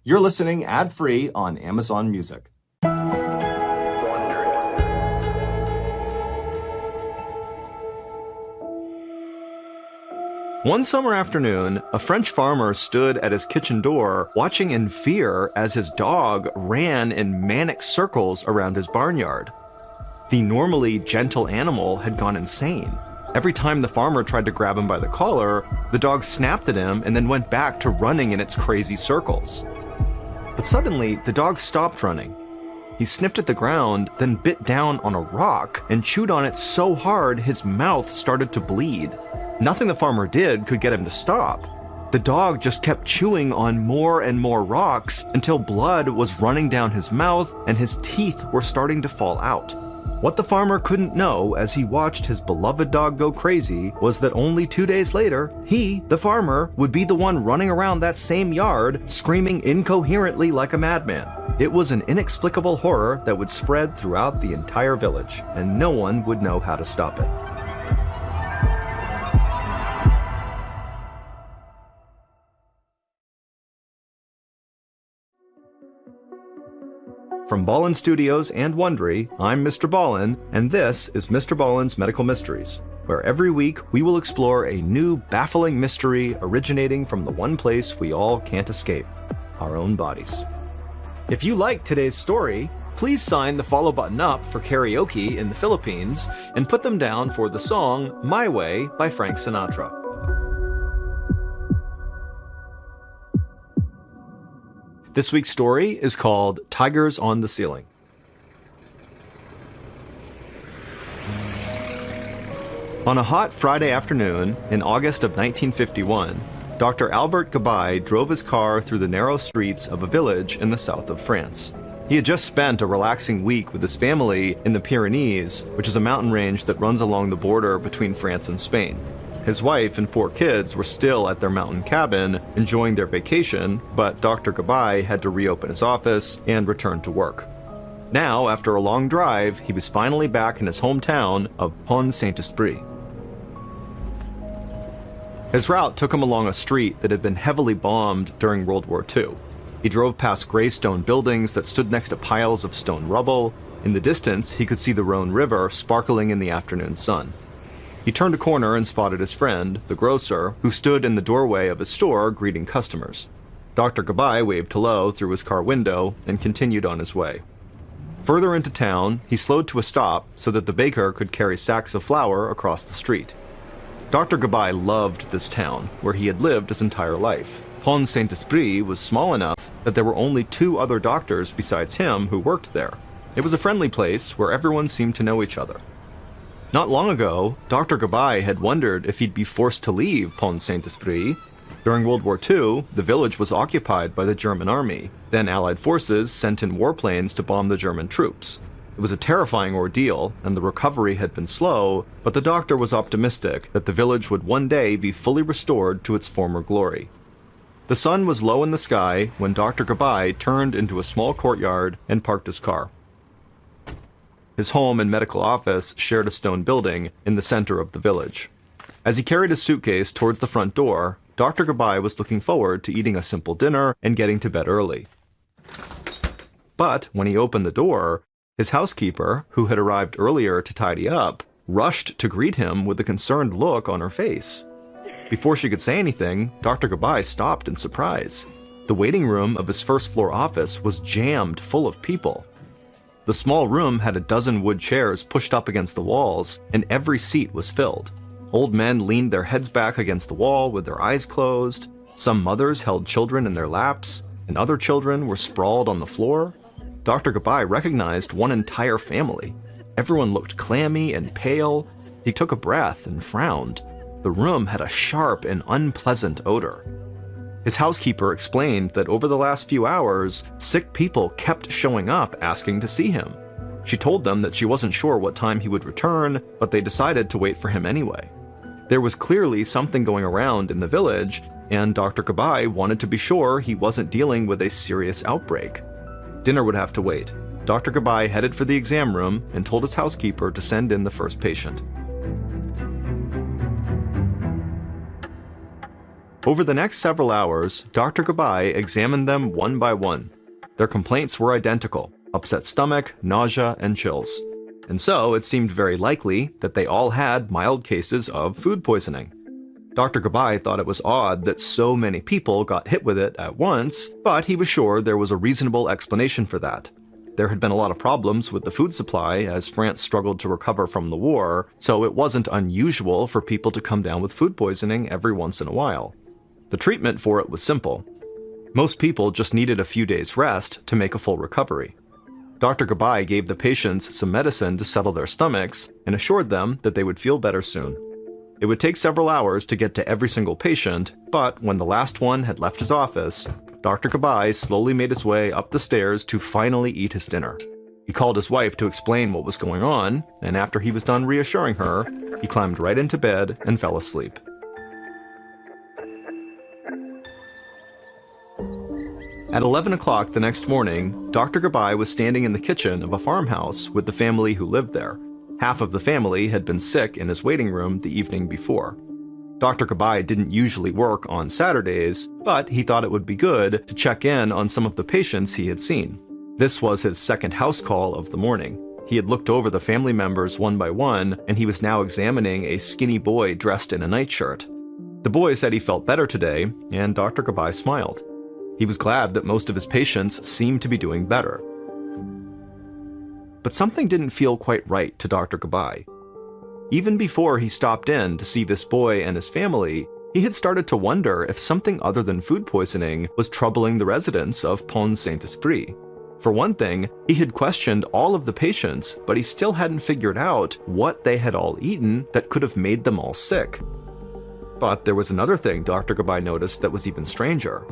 You're listening ad-free on Amazon Music. One summer afternoon, a French farmer stood at his kitchen door, watching in fear as his dog ran in manic circles around his barnyard. The normally gentle animal had gone insane. Every time the farmer tried to grab him by the collar, the dog snapped at him and then went back to running in its crazy circles. But suddenly, the dog stopped running. He sniffed at the ground, then bit down on a rock and chewed on it so hard his mouth started to bleed. Nothing the farmer did could get him to stop. The dog just kept chewing on more and more rocks until blood was running down his mouth and his teeth were starting to fall out. What the farmer couldn't know as he watched his beloved dog go crazy was that only 2 days later, he, the farmer, would be the one running around that same yard, screaming incoherently like a madman. It was an inexplicable horror that would spread throughout the entire village, and no one would know how to stop it. From Ballen Studios and Wondery, I'm MrBallen, and this is MrBallen's Medical Mysteries, where every week we will explore a new baffling mystery originating from the one place we all can't escape, our own bodies. If you liked today's story, please sign the follow button up for karaoke in the Philippines and put them down for the song My Way by Frank Sinatra. This week's story is called Tigers on the Ceiling. On a hot Friday afternoon in August of 1951, Dr. Albert Gabay drove his car through the narrow streets of a village in the south of France. He had just spent a relaxing week with his family in the Pyrenees, which is a mountain range that runs along the border between France and Spain. His wife and 4 kids were still at their mountain cabin, enjoying their vacation, but Dr. Gabay had to reopen his office and return to work. Now, after a long drive, he was finally back in his hometown of Pont-Saint-Esprit. His route took him along a street that had been heavily bombed during World War II. He drove past gray stone buildings that stood next to piles of stone rubble. In the distance, he could see the Rhone River sparkling in the afternoon sun. He turned a corner and spotted his friend, the grocer, who stood in the doorway of his store greeting customers. Dr. Gabay waved hello through his car window and continued on his way. Further into town, he slowed to a stop so that the baker could carry sacks of flour across the street. Dr. Gabay loved this town, where he had lived his entire life. Pont-Saint-Esprit was small enough that there were only 2 other doctors besides him who worked there. It was a friendly place where everyone seemed to know each other. Not long ago, Dr. Gabay had wondered if he'd be forced to leave Pont-Saint-Esprit. During World War II, the village was occupied by the German army. Then Allied forces sent in warplanes to bomb the German troops. It was a terrifying ordeal, and the recovery had been slow, but the doctor was optimistic that the village would one day be fully restored to its former glory. The sun was low in the sky when Dr. Gabay turned into a small courtyard and parked his car. His home and medical office shared a stone building in the center of the village. As he carried his suitcase towards the front door, Dr. Gabay was looking forward to eating a simple dinner and getting to bed early. But when he opened the door, his housekeeper, who had arrived earlier to tidy up, rushed to greet him with a concerned look on her face. Before she could say anything, Dr. Gabay stopped in surprise. The waiting room of his first-floor office was jammed full of people. The small room had a dozen wood chairs pushed up against the walls, and every seat was filled. Old men leaned their heads back against the wall with their eyes closed. Some mothers held children in their laps, and other children were sprawled on the floor. Dr. Gabay recognized one entire family. Everyone looked clammy and pale. He took a breath and frowned. The room had a sharp and unpleasant odor. His housekeeper explained that over the last few hours, sick people kept showing up asking to see him. She told them that she wasn't sure what time he would return, but they decided to wait for him anyway. There was clearly something going around in the village, and Dr. Gabay wanted to be sure he wasn't dealing with a serious outbreak. Dinner would have to wait. Dr. Gabay headed for the exam room and told his housekeeper to send in the first patient. Over the next several hours, Dr. Gabai examined them one by one. Their complaints were identical: upset stomach, nausea, and chills. And so it seemed very likely that they all had mild cases of food poisoning. Dr. Gabai thought it was odd that so many people got hit with it at once, but he was sure there was a reasonable explanation for that. There had been a lot of problems with the food supply as France struggled to recover from the war, so it wasn't unusual for people to come down with food poisoning every once in a while. The treatment for it was simple. Most people just needed a few days' rest to make a full recovery. Dr. Gabai gave the patients some medicine to settle their stomachs and assured them that they would feel better soon. It would take several hours to get to every single patient, but when the last one had left his office, Dr. Gabai slowly made his way up the stairs to finally eat his dinner. He called his wife to explain what was going on, and after he was done reassuring her, he climbed right into bed and fell asleep. At 11 o'clock the next morning, Dr. Gabai was standing in the kitchen of a farmhouse with the family who lived there. Half of the family had been sick in his waiting room the evening before. Dr. Gabai didn't usually work on Saturdays, but he thought it would be good to check in on some of the patients he had seen. This was his second house call of the morning. He had looked over the family members one by one, and he was now examining a skinny boy dressed in a nightshirt. The boy said he felt better today, and Dr. Gabai smiled. He was glad that most of his patients seemed to be doing better. But something didn't feel quite right to Dr. Gabai. Even before he stopped in to see this boy and his family, he had started to wonder if something other than food poisoning was troubling the residents of Pont Saint-Esprit. For one thing, he had questioned all of the patients, but he still hadn't figured out what they had all eaten that could have made them all sick. But there was another thing Dr. Gabai noticed that was even stranger.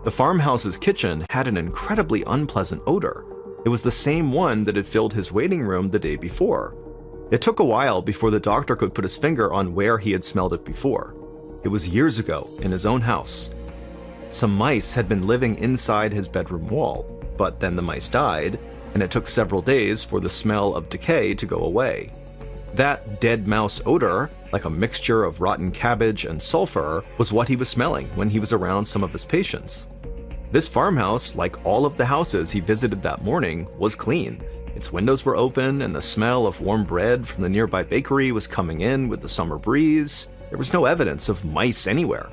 The farmhouse's kitchen had an incredibly unpleasant odor. It was the same one that had filled his waiting room the day before. It took a while before the doctor could put his finger on where he had smelled it before. It was years ago, in his own house. Some mice had been living inside his bedroom wall, but then the mice died, and it took several days for the smell of decay to go away. That dead mouse odor, like a mixture of rotten cabbage and sulfur, was what he was smelling when he was around some of his patients. This farmhouse, like all of the houses he visited that morning, was clean. Its windows were open, and the smell of warm bread from the nearby bakery was coming in with the summer breeze. There was no evidence of mice anywhere.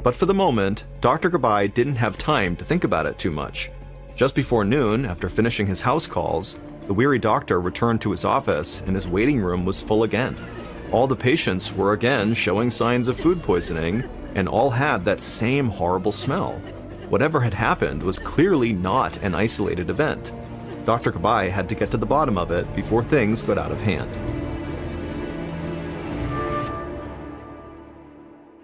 But for the moment, Dr. Gabai didn't have time to think about it too much. Just before noon, after finishing his house calls, the weary doctor returned to his office, and his waiting room was full again. All the patients were again showing signs of food poisoning, and all had that same horrible smell. Whatever had happened was clearly not an isolated event. Dr. Gabai had to get to the bottom of it before things got out of hand.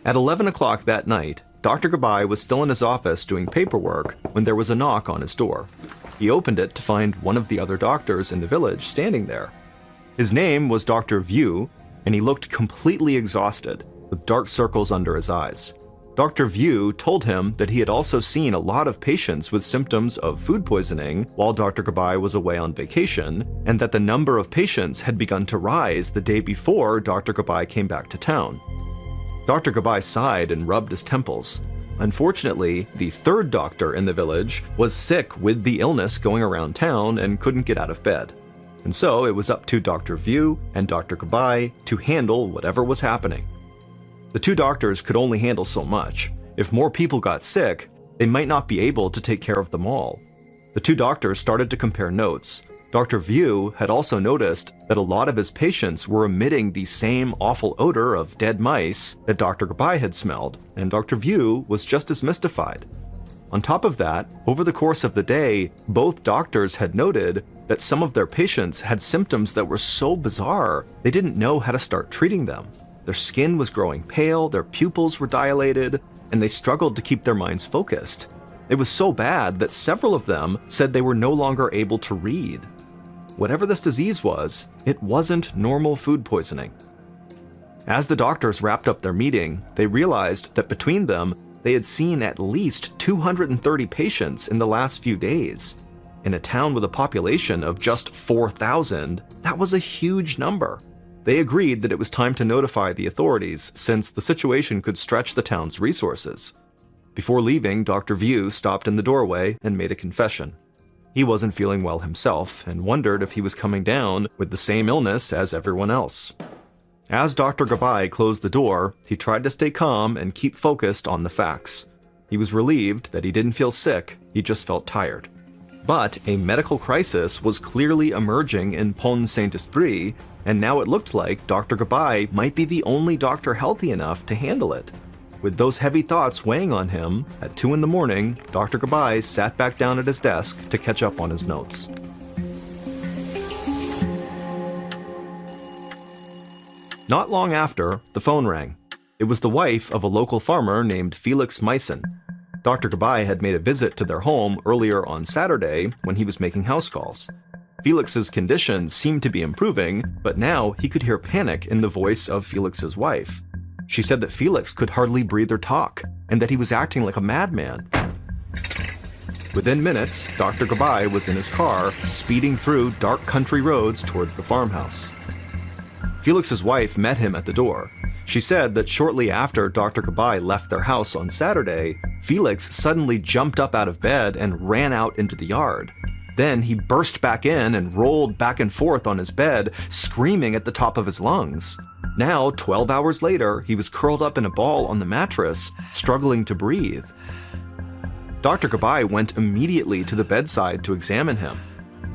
At 11 o'clock that night, Dr. Gabai was still in his office doing paperwork when there was a knock on his door. He opened it to find one of the other doctors in the village standing there. His name was Dr. Vieux, and he looked completely exhausted, with dark circles under his eyes. Dr. Vieux told him that he had also seen a lot of patients with symptoms of food poisoning while Dr. Gabai was away on vacation, and that the number of patients had begun to rise the day before Dr. Gabai came back to town. Dr. Gabai sighed and rubbed his temples. Unfortunately, the third doctor in the village was sick with the illness going around town and couldn't get out of bed. And so it was up to Dr. Vieux and Dr. Gabai to handle whatever was happening. The two doctors could only handle so much. If more people got sick, they might not be able to take care of them all. The two doctors started to compare notes. Dr. Vieux had also noticed that a lot of his patients were emitting the same awful odor of dead mice that Dr. Gabai had smelled, and Dr. Vieux was just as mystified. On top of that, over the course of the day, both doctors had noted that some of their patients had symptoms that were so bizarre, they didn't know how to start treating them. Their skin was growing pale, their pupils were dilated, and they struggled to keep their minds focused. It was so bad that several of them said they were no longer able to read. Whatever this disease was, it wasn't normal food poisoning. As the doctors wrapped up their meeting, they realized that between them, they had seen at least 230 patients in the last few days. In a town with a population of just 4,000, that was a huge number. They agreed that it was time to notify the authorities since the situation could stretch the town's resources. Before leaving, Dr. View stopped in the doorway and made a confession. He wasn't feeling well himself and wondered if he was coming down with the same illness as everyone else. As Dr. Gabai closed the door, he tried to stay calm and keep focused on the facts. He was relieved that he didn't feel sick, he just felt tired. But a medical crisis was clearly emerging in Pont Saint-Esprit, and now it looked like Dr. Gabai might be the only doctor healthy enough to handle it. With those heavy thoughts weighing on him, at 2 a.m, Dr. Gabai sat back down at his desk to catch up on his notes. Not long after, the phone rang. It was the wife of a local farmer named Felix Meissen. Dr. Gabai had made a visit to their home earlier on Saturday when he was making house calls. Felix's condition seemed to be improving, but now he could hear panic in the voice of Felix's wife. She said that Felix could hardly breathe or talk, and that he was acting like a madman. Within minutes, Dr. Gabai was in his car, speeding through dark country roads towards the farmhouse. Felix's wife met him at the door. She said that shortly after Dr. Gabai left their house on Saturday, Felix suddenly jumped up out of bed and ran out into the yard. Then he burst back in and rolled back and forth on his bed, screaming at the top of his lungs. Now, 12 hours later, he was curled up in a ball on the mattress, struggling to breathe. Dr. Gabai went immediately to the bedside to examine him.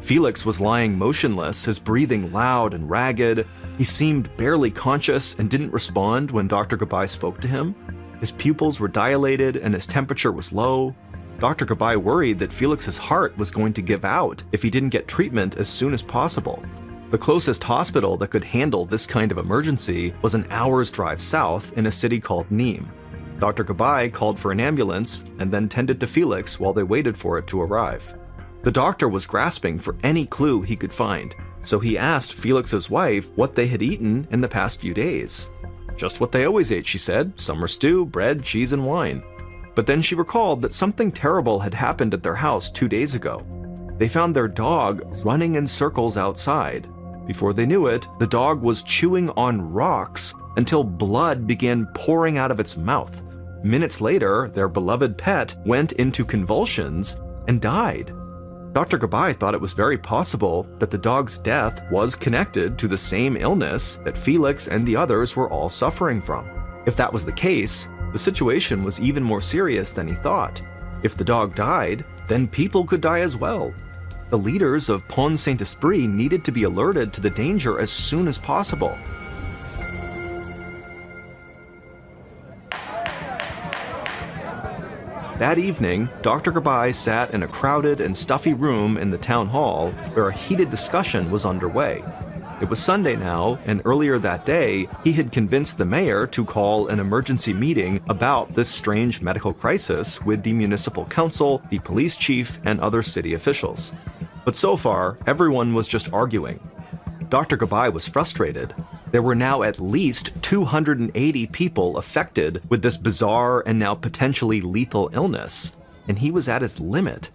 Felix was lying motionless, his breathing loud and ragged. He seemed barely conscious and didn't respond when Dr. Gabai spoke to him. His pupils were dilated and his temperature was low. Dr. Gabai worried that Felix's heart was going to give out if he didn't get treatment as soon as possible. The closest hospital that could handle this kind of emergency was an hour's drive south in a city called Nîmes. Dr. Gabai called for an ambulance and then tended to Felix while they waited for it to arrive. The doctor was grasping for any clue he could find, so he asked Felix's wife what they had eaten in the past few days. Just what they always ate, she said, summer stew, bread, cheese, and wine. But then she recalled that something terrible had happened at their house 2 days ago. They found their dog running in circles outside. Before they knew it, the dog was chewing on rocks until blood began pouring out of its mouth. Minutes later, their beloved pet went into convulsions and died. Dr. Gabai thought it was very possible that the dog's death was connected to the same illness that Felix and the others were all suffering from. If that was the case, the situation was even more serious than he thought. If the dog died, then people could die as well. The leaders of Pont Saint-Esprit needed to be alerted to the danger as soon as possible. That evening, Dr. Gabai sat in a crowded and stuffy room in the town hall where a heated discussion was underway. It was Sunday now, and earlier that day, he had convinced the mayor to call an emergency meeting about this strange medical crisis with the municipal council, the police chief, and other city officials. But so far, everyone was just arguing. Dr. Gabai was frustrated. There were now at least 280 people affected with this bizarre and now potentially lethal illness, and he was at his limit.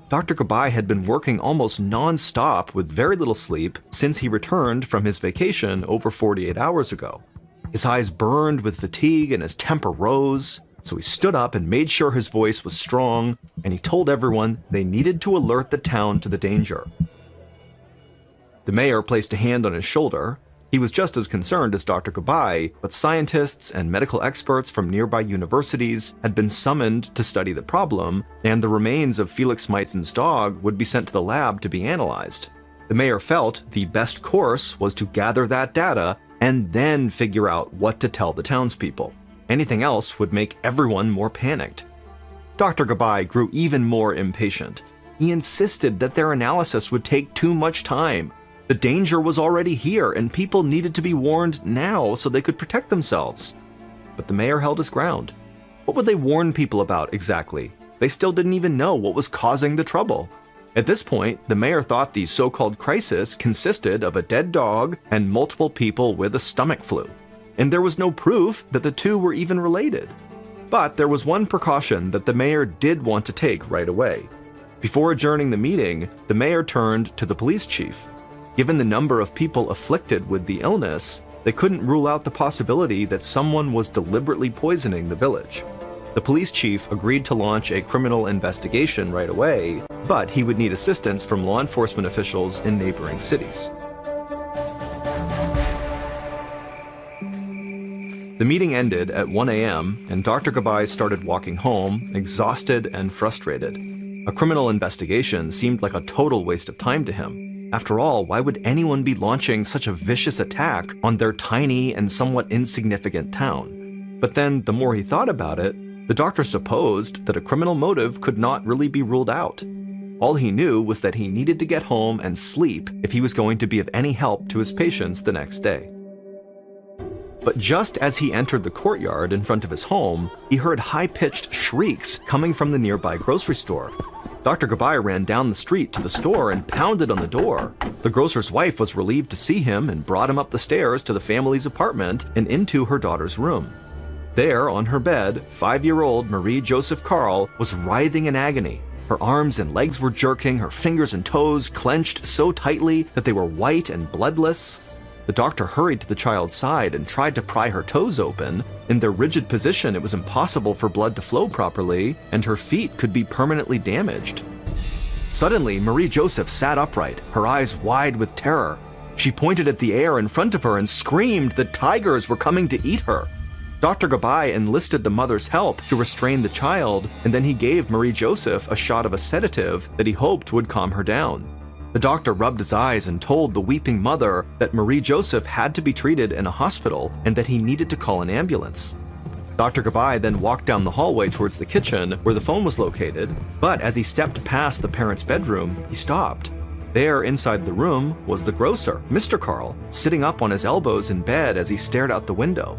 Dr. Gabai had been working almost non-stop with very little sleep since he returned from his vacation over 48 hours ago. His eyes burned with fatigue and his temper rose, so he stood up and made sure his voice was strong, and he told everyone they needed to alert the town to the danger. The mayor placed a hand on his shoulder. He was just as concerned as Dr. Gabai, but scientists and medical experts from nearby universities had been summoned to study the problem, and the remains of Felix Meissen's dog would be sent to the lab to be analyzed. The mayor felt the best course was to gather that data and then figure out what to tell the townspeople. Anything else would make everyone more panicked. Dr. Gabai grew even more impatient. He insisted that their analysis would take too much time. The danger was already here, and people needed to be warned now so they could protect themselves. But the mayor held his ground. What would they warn people about exactly? They still didn't even know what was causing the trouble. At this point, the mayor thought the so-called crisis consisted of a dead dog and multiple people with a stomach flu, and there was no proof that the two were even related. But there was one precaution that the mayor did want to take right away. Before adjourning the meeting, the mayor turned to the police chief. Given the number of people afflicted with the illness, they couldn't rule out the possibility that someone was deliberately poisoning the village. The police chief agreed to launch a criminal investigation right away, but he would need assistance from law enforcement officials in neighboring cities. The meeting ended at 1 a.m., and Dr. Gabay started walking home, exhausted and frustrated. A criminal investigation seemed like a total waste of time to him. After all, why would anyone be launching such a vicious attack on their tiny and somewhat insignificant town? But then, the more he thought about it, the doctor supposed that a criminal motive could not really be ruled out. All he knew was that he needed to get home and sleep if he was going to be of any help to his patients the next day. But just as he entered the courtyard in front of his home, he heard high-pitched shrieks coming from the nearby grocery store. Dr. Gabay ran down the street to the store and pounded on the door. The grocer's wife was relieved to see him and brought him up the stairs to the family's apartment and into her daughter's room. There, on her bed, 5-year-old Marie Joseph Carl was writhing in agony. Her arms and legs were jerking, her fingers and toes clenched so tightly that they were white and bloodless. The doctor hurried to the child's side and tried to pry her toes open. In their rigid position, it was impossible for blood to flow properly, and her feet could be permanently damaged. Suddenly, Marie Joseph sat upright, her eyes wide with terror. She pointed at the air in front of her and screamed that tigers were coming to eat her. Dr. Gabay enlisted the mother's help to restrain the child, and then he gave Marie Joseph a shot of a sedative that he hoped would calm her down. The doctor rubbed his eyes and told the weeping mother that Marie Joseph had to be treated in a hospital and that he needed to call an ambulance. Dr. Gabay then walked down the hallway towards the kitchen where the phone was located, but as he stepped past the parents' bedroom, he stopped. There, inside the room, was the grocer, Mr. Carl, sitting up on his elbows in bed as he stared out the window.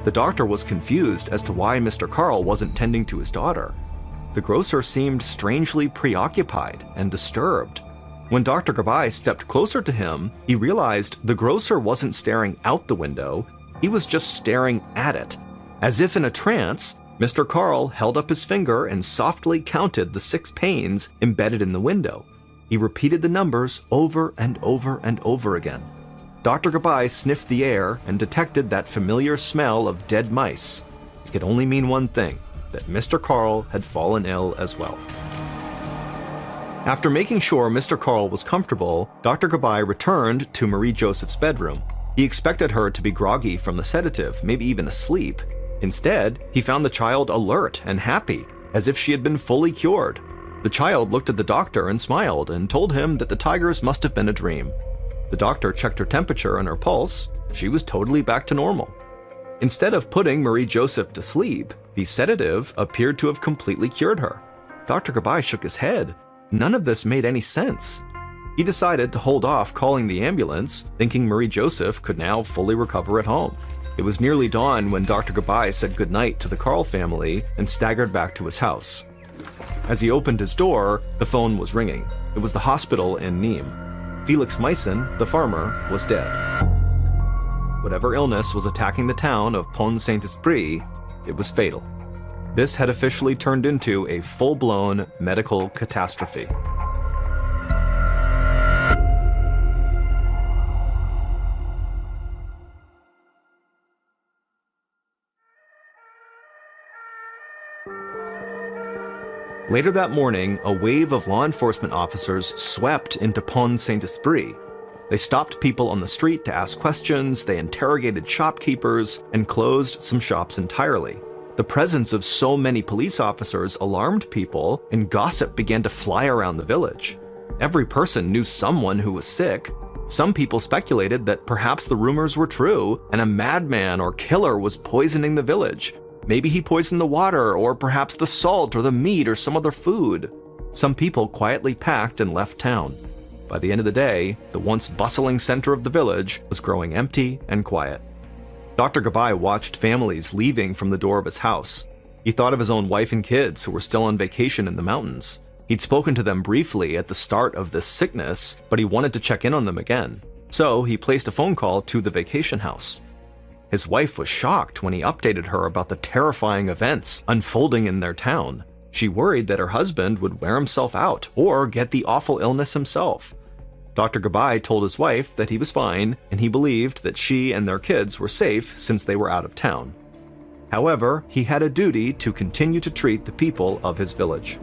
The doctor was confused as to why Mr. Carl wasn't tending to his daughter. The grocer seemed strangely preoccupied and disturbed. When Dr. Gabay stepped closer to him, he realized the grocer wasn't staring out the window, he was just staring at it. As if in a trance, Mr. Carl held up his finger and softly counted the 6 panes embedded in the window. He repeated the numbers over and over and over again. Dr. Gabay sniffed the air and detected that familiar smell of dead mice. It could only mean one thing, that Mr. Carl had fallen ill as well. After making sure Mr. Carl was comfortable, Dr. Gabay returned to Marie Joseph's bedroom. He expected her to be groggy from the sedative, maybe even asleep. Instead, he found the child alert and happy, as if she had been fully cured. The child looked at the doctor and smiled and told him that the tigers must have been a dream. The doctor checked her temperature and her pulse. She was totally back to normal. Instead of putting Marie Joseph to sleep, the sedative appeared to have completely cured her. Dr. Gabay shook his head. None of this made any sense. He decided to hold off calling the ambulance, thinking Marie Joseph could now fully recover at home. It was nearly dawn when Dr. Gabay said goodnight to the Carl family and staggered back to his house. As he opened his door, the phone was ringing. It was the hospital in Nîmes. Felix Meissen, the farmer, was dead. Whatever illness was attacking the town of Pont-Saint-Esprit, it was fatal. This had officially turned into a full-blown medical catastrophe. Later that morning, a wave of law enforcement officers swept into Pont-Saint-Esprit. They stopped people on the street to ask questions, they interrogated shopkeepers, and closed some shops entirely. The presence of so many police officers alarmed people, and gossip began to fly around the village. Every person knew someone who was sick. Some people speculated that perhaps the rumors were true, and a madman or killer was poisoning the village. Maybe he poisoned the water, or perhaps the salt or the meat or some other food. Some people quietly packed and left town. By the end of the day, the once bustling center of the village was growing empty and quiet. Dr. Gabay watched families leaving from the door of his house. He thought of his own wife and kids who were still on vacation in the mountains. He'd spoken to them briefly at the start of this sickness, but he wanted to check in on them again. So he placed a phone call to the vacation house. His wife was shocked when he updated her about the terrifying events unfolding in their town. She worried that her husband would wear himself out or get the awful illness himself. Dr. Gabay told his wife that he was fine, and he believed that she and their kids were safe since they were out of town. However, he had a duty to continue to treat the people of his village.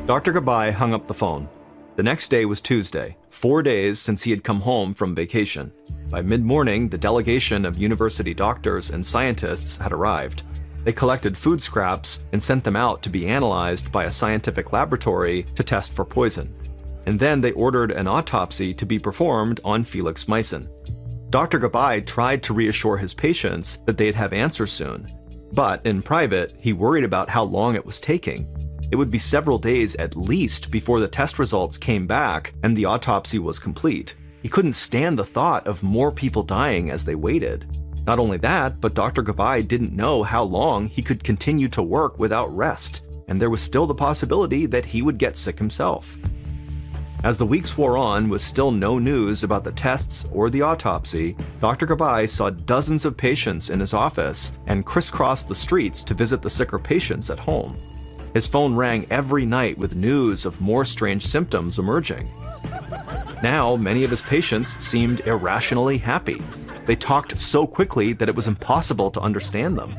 Dr. Gabay hung up the phone. The next day was Tuesday, 4 days since he had come home from vacation. By mid-morning, the delegation of university doctors and scientists had arrived. They collected food scraps and sent them out to be analyzed by a scientific laboratory to test for poison. And then they ordered an autopsy to be performed on Felix Meissen. Dr. Gabay tried to reassure his patients that they'd have answers soon. But in private, he worried about how long it was taking. It would be several days at least before the test results came back and the autopsy was complete. He couldn't stand the thought of more people dying as they waited. Not only that, but Dr. Gabay didn't know how long he could continue to work without rest, and there was still the possibility that he would get sick himself. As the weeks wore on with still no news about the tests or the autopsy, Dr. Gabay saw dozens of patients in his office and crisscrossed the streets to visit the sicker patients at home. His phone rang every night with news of more strange symptoms emerging. Now, many of his patients seemed irrationally happy. They talked so quickly that it was impossible to understand them.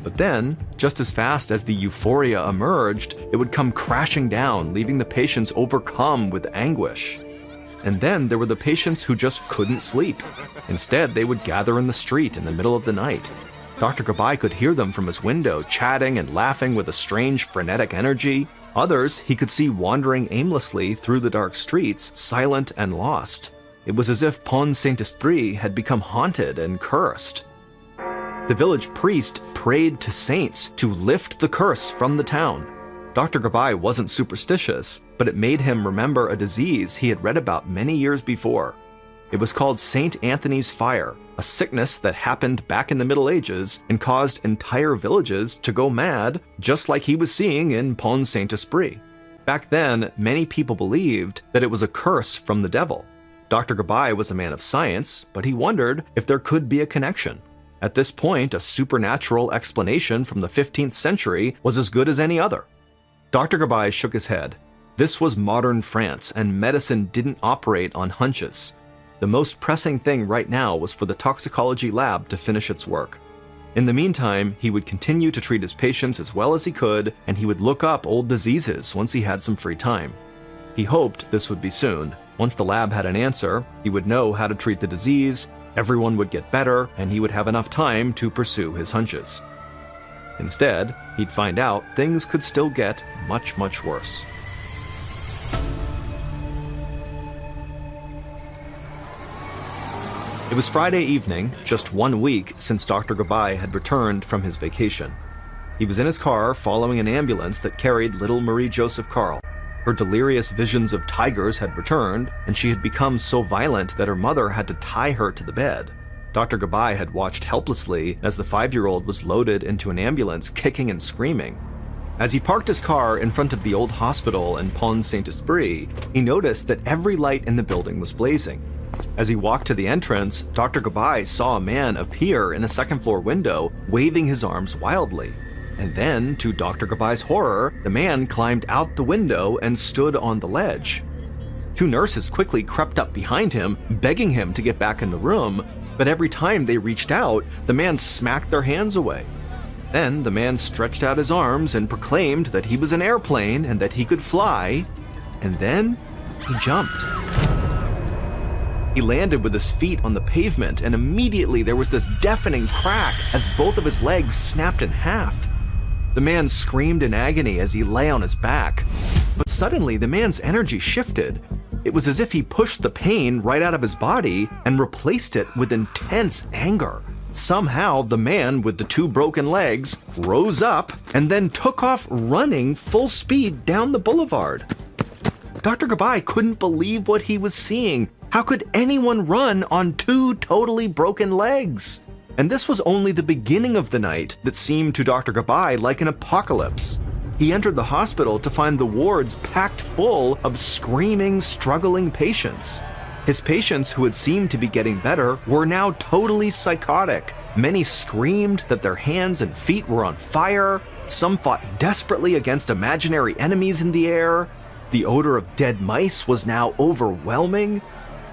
But then, just as fast as the euphoria emerged, it would come crashing down, leaving the patients overcome with anguish. And then there were the patients who just couldn't sleep. Instead, they would gather in the street in the middle of the night. Dr. Gabay could hear them from his window, chatting and laughing with a strange, frenetic energy. Others he could see wandering aimlessly through the dark streets, silent and lost. It was as if Pont Saint-Esprit had become haunted and cursed. The village priest prayed to saints to lift the curse from the town. Dr. Gabay wasn't superstitious, but it made him remember a disease he had read about many years before. It was called St. Anthony's Fire, a sickness that happened back in the Middle Ages and caused entire villages to go mad, just like he was seeing in Pont Saint-Esprit. Back then, many people believed that it was a curse from the devil. Dr. Gabay was a man of science, but he wondered if there could be a connection. At this point, a supernatural explanation from the 15th century was as good as any other. Dr. Gabay shook his head. This was modern France, and medicine didn't operate on hunches. The most pressing thing right now was for the toxicology lab to finish its work. In the meantime, he would continue to treat his patients as well as he could, and he would look up old diseases once he had some free time. He hoped this would be soon. Once the lab had an answer, he would know how to treat the disease, everyone would get better, and he would have enough time to pursue his hunches. Instead, he'd find out things could still get much, much worse. It was Friday evening, just 1 week since Dr. Gabay had returned from his vacation. He was in his car following an ambulance that carried little Marie Joseph Carl. Her delirious visions of tigers had returned, and she had become so violent that her mother had to tie her to the bed. Dr. Gabay had watched helplessly as the 5-year-old was loaded into an ambulance, kicking and screaming. As he parked his car in front of the old hospital in Pont Saint-Esprit, he noticed that every light in the building was blazing. As he walked to the entrance, Dr. Gabay saw a man appear in a second-floor window, waving his arms wildly. And then, to Dr. Gabay's horror, the man climbed out the window and stood on the ledge. 2 nurses quickly crept up behind him, begging him to get back in the room, but every time they reached out, the man smacked their hands away. Then the man stretched out his arms and proclaimed that he was an airplane and that he could fly, and then he jumped. He landed with his feet on the pavement, and immediately there was this deafening crack as both of his legs snapped in half. The man screamed in agony as he lay on his back. But suddenly, the man's energy shifted. It was as if he pushed the pain right out of his body and replaced it with intense anger. Somehow, the man with the 2 broken legs rose up and then took off running full speed down the boulevard. Dr. Gabay couldn't believe what he was seeing. How could anyone run on 2 totally broken legs? And this was only the beginning of the night that seemed to Dr. Gabay like an apocalypse. He entered the hospital to find the wards packed full of screaming, struggling patients. His patients, who had seemed to be getting better, were now totally psychotic. Many screamed that their hands and feet were on fire. Some fought desperately against imaginary enemies in the air. The odor of dead mice was now overwhelming.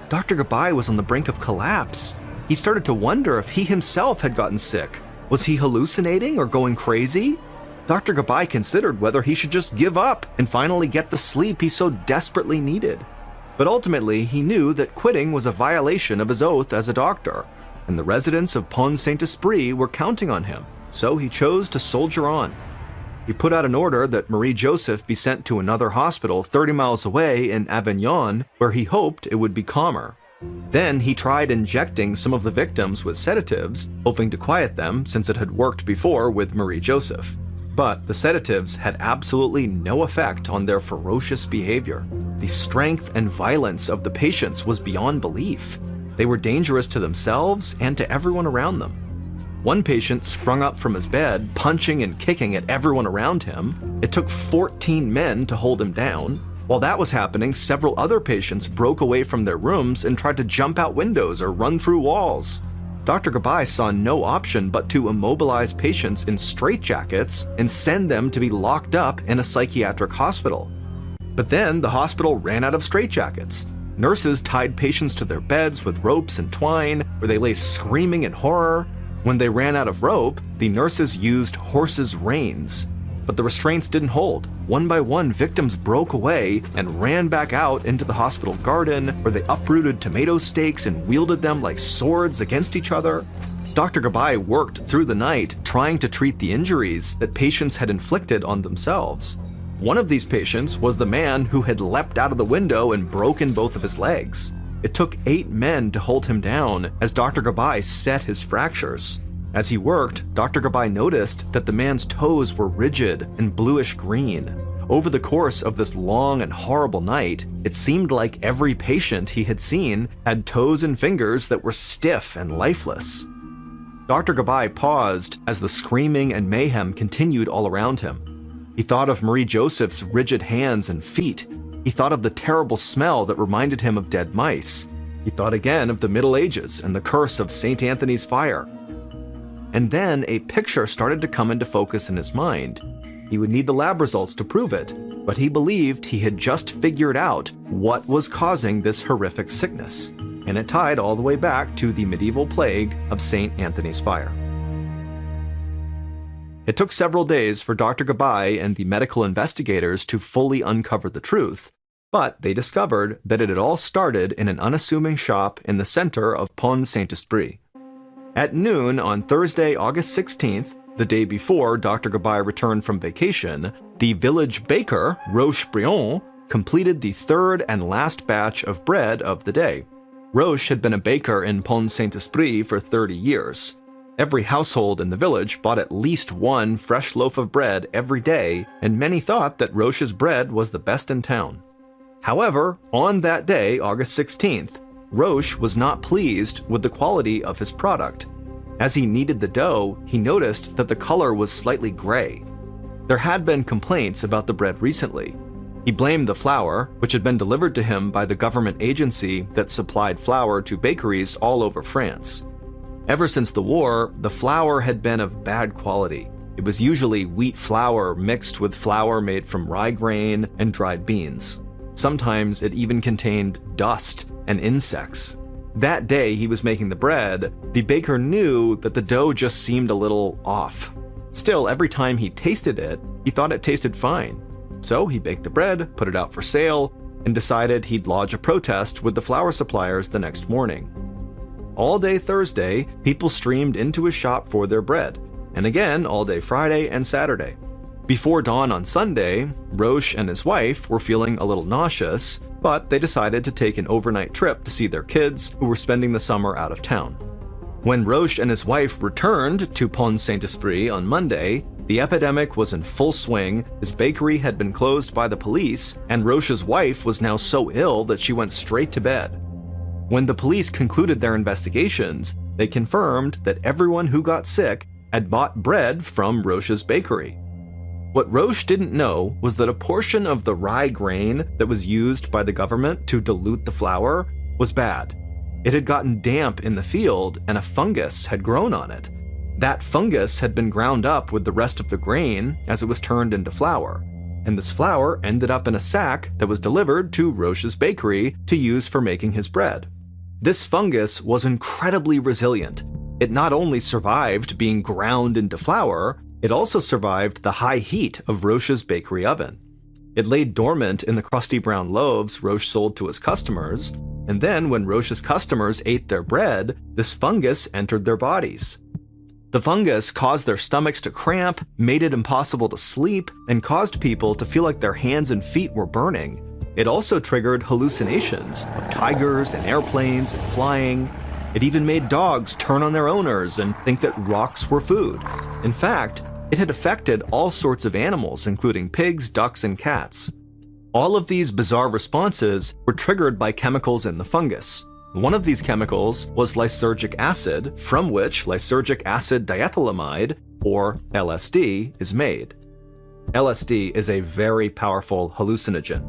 Dr. Gabay was on the brink of collapse. He started to wonder if he himself had gotten sick. Was he hallucinating or going crazy? Dr. Gabay considered whether he should just give up and finally get the sleep he so desperately needed. But ultimately, he knew that quitting was a violation of his oath as a doctor, and the residents of Pont Saint-Esprit were counting on him, so he chose to soldier on. He put out an order that Marie-Joseph be sent to another hospital 30 miles away in Avignon, where he hoped it would be calmer. Then he tried injecting some of the victims with sedatives, hoping to quiet them since it had worked before with Marie-Joseph. But the sedatives had absolutely no effect on their ferocious behavior. The strength and violence of the patients was beyond belief. They were dangerous to themselves and to everyone around them. One patient sprung up from his bed, punching and kicking at everyone around him. It took 14 men to hold him down. While that was happening, several other patients broke away from their rooms and tried to jump out windows or run through walls. Dr. Gabay saw no option but to immobilize patients in straitjackets and send them to be locked up in a psychiatric hospital. But then the hospital ran out of straitjackets. Nurses tied patients to their beds with ropes and twine, where they lay screaming in horror. When they ran out of rope, the nurses used horses' reins. But the restraints didn't hold. One by one, victims broke away and ran back out into the hospital garden, where they uprooted tomato stakes and wielded them like swords against each other. Dr. Gabay worked through the night trying to treat the injuries that patients had inflicted on themselves. One of these patients was the man who had leapt out of the window and broken both of his legs. It took 8 men to hold him down as Dr. Gabay set his fractures. As he worked, Dr. Gabay noticed that the man's toes were rigid and bluish-green. Over the course of this long and horrible night, it seemed like every patient he had seen had toes and fingers that were stiff and lifeless. Dr. Gabay paused as the screaming and mayhem continued all around him. He thought of Marie-Joseph's rigid hands and feet. He thought of the terrible smell that reminded him of dead mice. He thought again of the Middle Ages and the curse of St. Anthony's fire. And then a picture started to come into focus in his mind. He would need the lab results to prove it, but he believed he had just figured out what was causing this horrific sickness, and it tied all the way back to the medieval plague of St. Anthony's fire. It took several days for Dr. Gabay and the medical investigators to fully uncover the truth, but they discovered that it had all started in an unassuming shop in the center of Pont Saint-Esprit. At noon on Thursday, August 16th, the day before Dr. Gabay returned from vacation, the village baker, Roche Brion, completed the third and last batch of bread of the day. Roche had been a baker in Pont Saint-Esprit for 30 years. Every household in the village bought at least one fresh loaf of bread every day, and many thought that Roche's bread was the best in town. However, on that day, August 16th, Roche was not pleased with the quality of his product. As he kneaded the dough, he noticed that the color was slightly gray. There had been complaints about the bread recently. He blamed the flour, which had been delivered to him by the government agency that supplied flour to bakeries all over France. Ever since the war, the flour had been of bad quality. It was usually wheat flour mixed with flour made from rye grain and dried beans. Sometimes it even contained dust and insects. That day he was making the bread, the baker knew that the dough just seemed a little off. Still, every time he tasted it, he thought it tasted fine. So he baked the bread, put it out for sale, and decided he'd lodge a protest with the flour suppliers the next morning. All day Thursday, people streamed into his shop for their bread, and again all day Friday and Saturday. Before dawn on Sunday, Roche and his wife were feeling a little nauseous, but they decided to take an overnight trip to see their kids who were spending the summer out of town. When Roche and his wife returned to Pont Saint-Esprit on Monday, the epidemic was in full swing, his bakery had been closed by the police, and Roche's wife was now so ill that she went straight to bed. When the police concluded their investigations, they confirmed that everyone who got sick had bought bread from Roche's bakery. What Roche didn't know was that a portion of the rye grain that was used by the government to dilute the flour was bad. It had gotten damp in the field and a fungus had grown on it. That fungus had been ground up with the rest of the grain as it was turned into flour. and this flour ended up in a sack that was delivered to Roche's bakery to use for making his bread. This fungus was incredibly resilient. It not only survived being ground into flour, it also survived the high heat of Roche's bakery oven. It lay dormant in the crusty brown loaves Roche sold to his customers, and then when Roche's customers ate their bread, this fungus entered their bodies. The fungus caused their stomachs to cramp, made it impossible to sleep, and caused people to feel like their hands and feet were burning. It also triggered hallucinations of tigers and airplanes and flying. It even made dogs turn on their owners and think that rocks were food. In fact, it had affected all sorts of animals, including pigs, ducks, and cats. All of these bizarre responses were triggered by chemicals in the fungus. One of these chemicals was lysergic acid, from which lysergic acid diethylamide, or LSD, is made. LSD is a very powerful hallucinogen.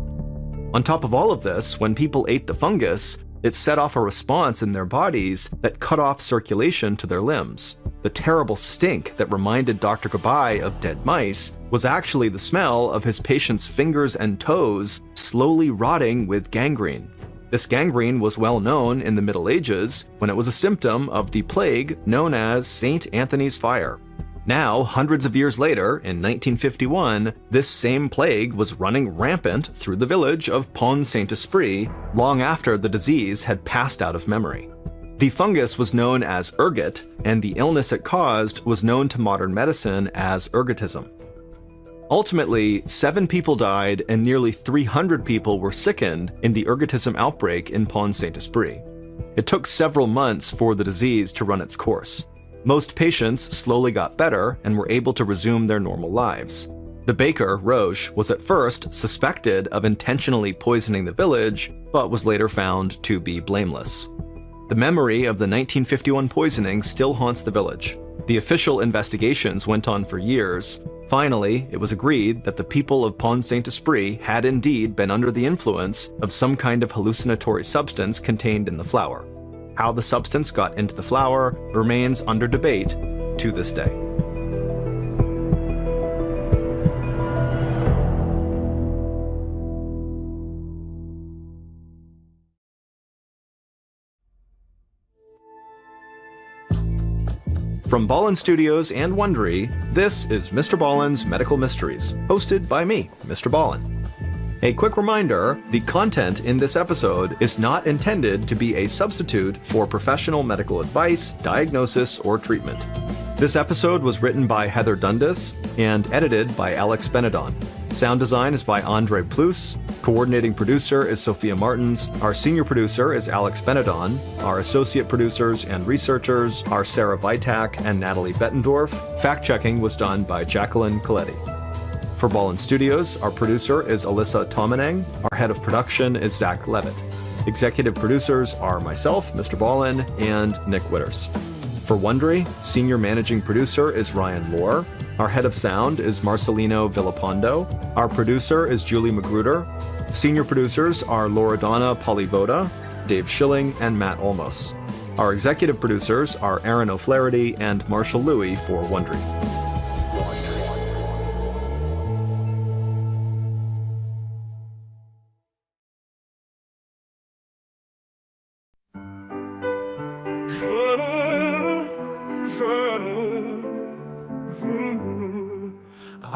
On top of all of this, when people ate the fungus, it set off a response in their bodies that cut off circulation to their limbs. The terrible stink that reminded Dr. Gabai of dead mice was actually the smell of his patient's fingers and toes slowly rotting with gangrene. This gangrene was well known in the Middle Ages when it was a symptom of the plague known as St. Anthony's Fire. Now, hundreds of years later, in 1951, this same plague was running rampant through the village of Pont Saint-Esprit long after the disease had passed out of memory. The fungus was known as ergot, and the illness it caused was known to modern medicine as ergotism. Ultimately, 7 people died and nearly 300 people were sickened in the ergotism outbreak in Pont Saint-Esprit. It took several months for the disease to run its course. Most patients slowly got better and were able to resume their normal lives. The baker, Roche, was at first suspected of intentionally poisoning the village, but was later found to be blameless. The memory of the 1951 poisoning still haunts the village. The official investigations went on for years. Finally, it was agreed that the people of Pont Saint-Esprit had indeed been under the influence of some kind of hallucinatory substance contained in the flour. How the substance got into the flour remains under debate to this day. From Ballen Studios and Wondery, this is Mr. Ballen's Medical Mysteries, hosted by me, Mr. Ballen. A quick reminder, the content in this episode is not intended to be a substitute for professional medical advice, diagnosis, or treatment. This episode was written by Heather Dundas and edited by Alex Benedon. Sound design is by Andre Plus. Coordinating producer is Sophia Martins. Our senior producer is Alex Benedon. Our associate producers and researchers are Sarah Vitak and Natalie Bettendorf. Fact-checking was done by Jacqueline Coletti. For Ballen Studios, our producer is Alyssa Tomanang. Our head of production is Zach Levitt. Executive producers are myself, Mr. Ballen, and Nick Witters. For Wondery, senior managing producer is Ryan Lohr. Our head of sound is Marcelino Villalpando. Our producer is Julie Magruder. Senior producers are Loredana Polivoda, Dave Schilling, and Matt Olmos. Our executive producers are Aaron O'Flaherty and Marshall Louie for Wondery.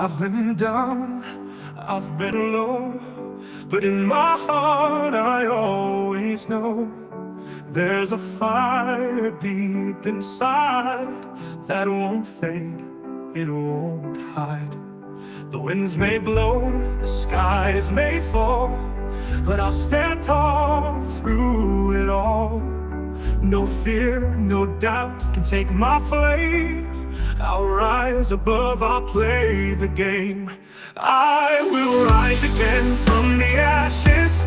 I've been down, I've been low, but in my heart I always know there's a fire deep inside that won't fade, it won't hide. The winds may blow, the skies may fall, but I'll stand tall through it all. No fear, no doubt can take my flame. I'll rise above, I'll play the game. I will rise again from the ashes,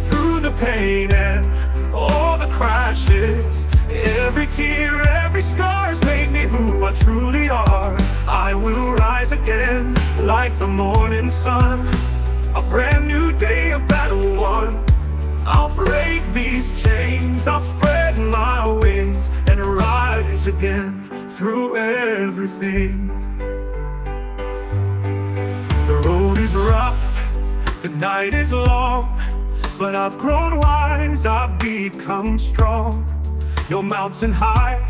through the pain and all the crashes. Every tear, every scar's made me who I truly are. I will rise again like the morning sun. A brand new day, a battle won. I'll break these chains, I'll spread my wings and rise again through everything. The road is rough, The night is long, but I've grown wise, I've become strong. No mountain high,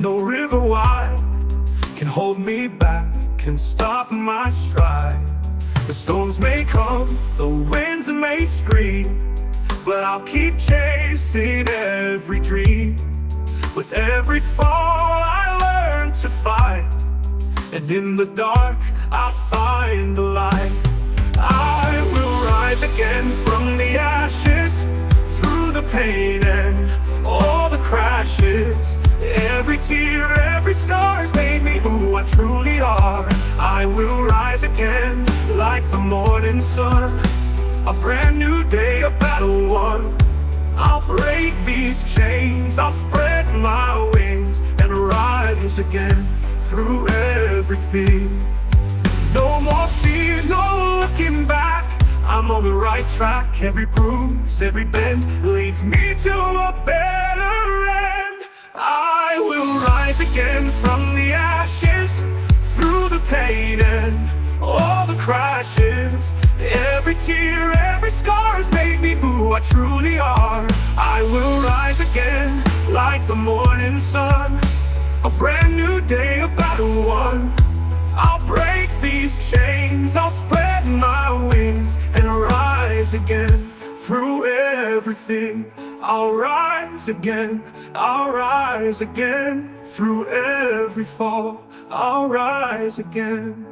no river wide can hold me back, can stop my stride. The storms may come, the winds may scream, but I'll keep chasing every dream. With every fall I learn to fight, and in the dark I'll find the light. I will rise again from the ashes, through the pain and all the crashes. Every tear, every scar's made me who I truly are. I will rise again like the morning sun, a brand new day, a battle won. I'll break these chains, I'll spread my wings and rise again through everything. No more fear, no looking back, I'm on the right track. Every bruise, every bend leads me to a better end. I will rise again from the ashes, through the pain and all the crashes. Every tear, every scar's made me who I truly are. I will rise again like the morning sun, a brand new day, a battle won. I'll break these chains, I'll spread my wings and rise again through everything. I'll rise again, I'll rise again through every fall. I'll rise again.